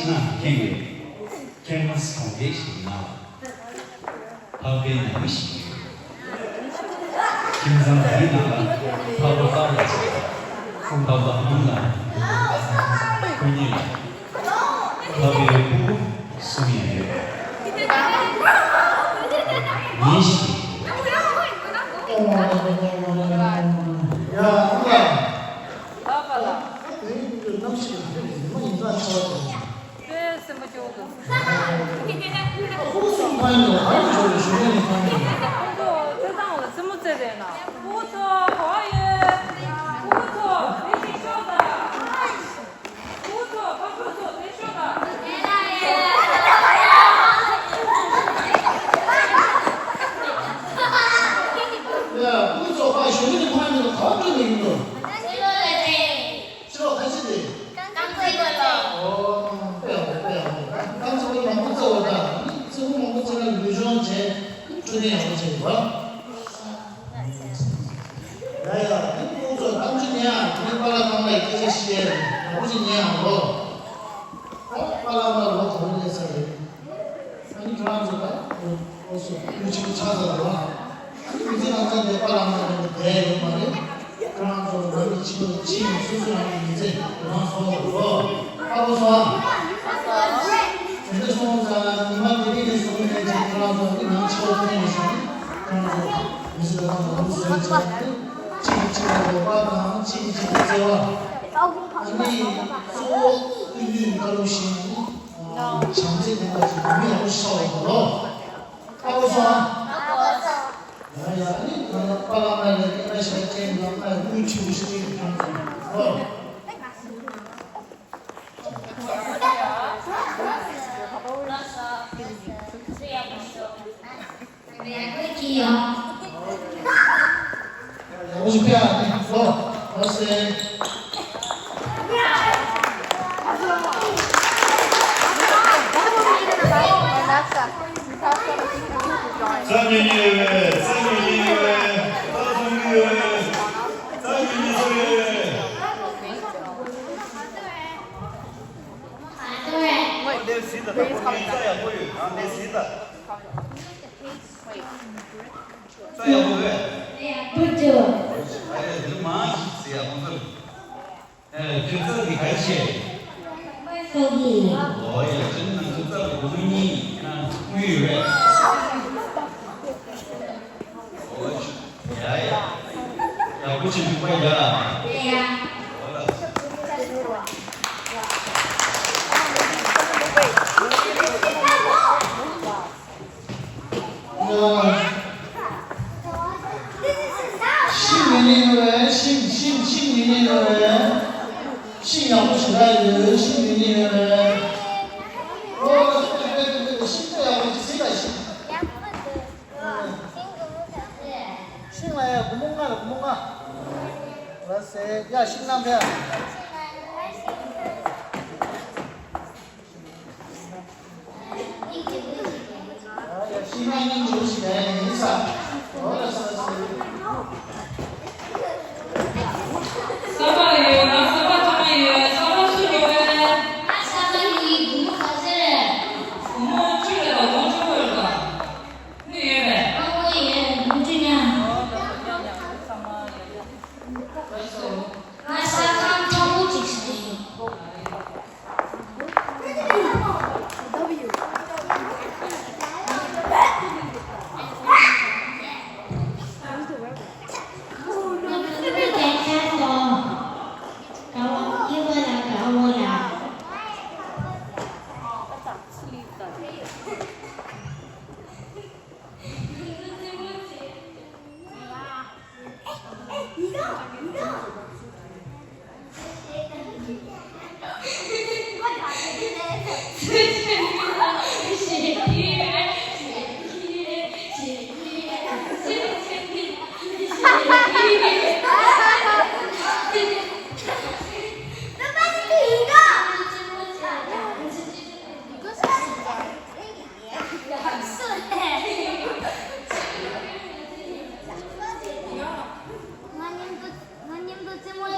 那天月，天是从月是那，旁边那个是，经常在那个他不打的，他不忙了，过年了，他别不苏面月，你是。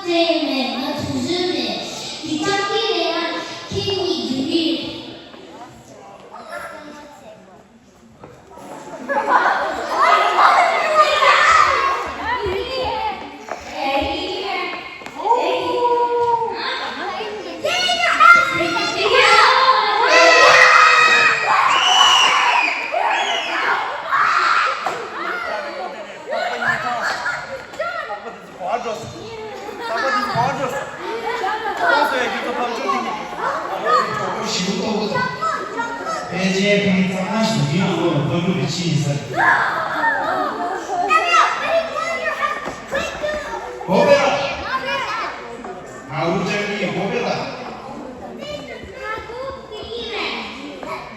제일 내, 나 두준해. 기차 끼래야 키위 유리 15도거든. 배지에 평탄한 무기로 얼굴 빛이 있어. 고배라. 아우장이 고배다.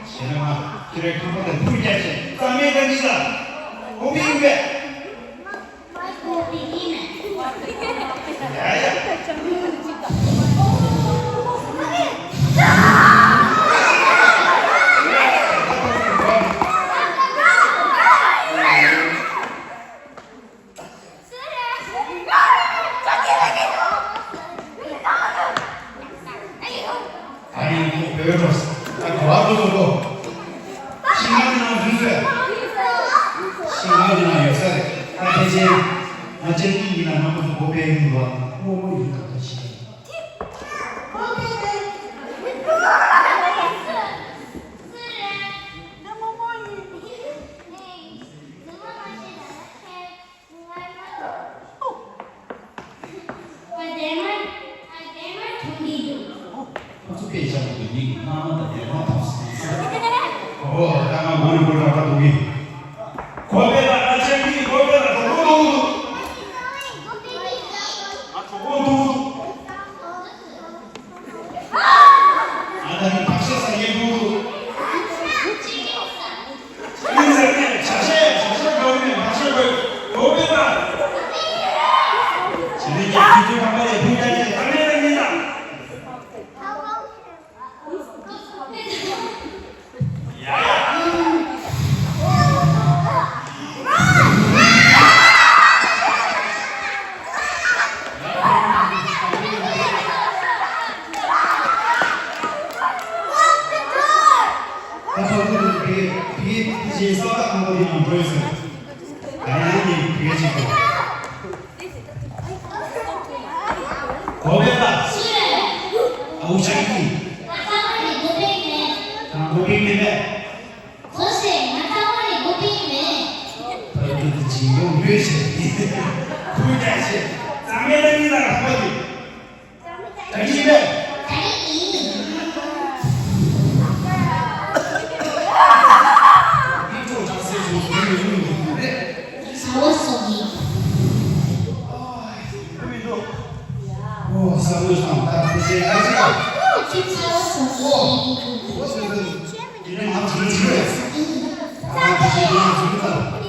신영아, 그래 그거는 풀자지. 땀에 던지다. 고비인데. 야야. 아니 뭐 배워줬어. 아 도와줘도 신강이나 준수야. 신강이나 역사대. 아 대체 어쩐이나 너무 고배인 거. 오 이거 같이. 어떻게 이상한 이 나만다 내가 봤어. 나만 머리 볼라가 독이. 고배다 아저기 고배다 도도. 아 도도. 나는 박사사 예부. 인생의 자세 거리면 박사 고배다. 지금 기준 한 번에 분야에 달려듭니다. 비에 써다한 거리만 보여서요. 당연히 비에 짓고. 고배다. 아우장이. 고백이네. 지금 왜지? 불자지. 쌍매당이다 한마디. 자기 집에. 이쪽 자세 좀 보여주는데. 오, 사부상 딱 이제 아시가. 무슨 이런 함정을 치러야 돼. 아, 이런 죽는다.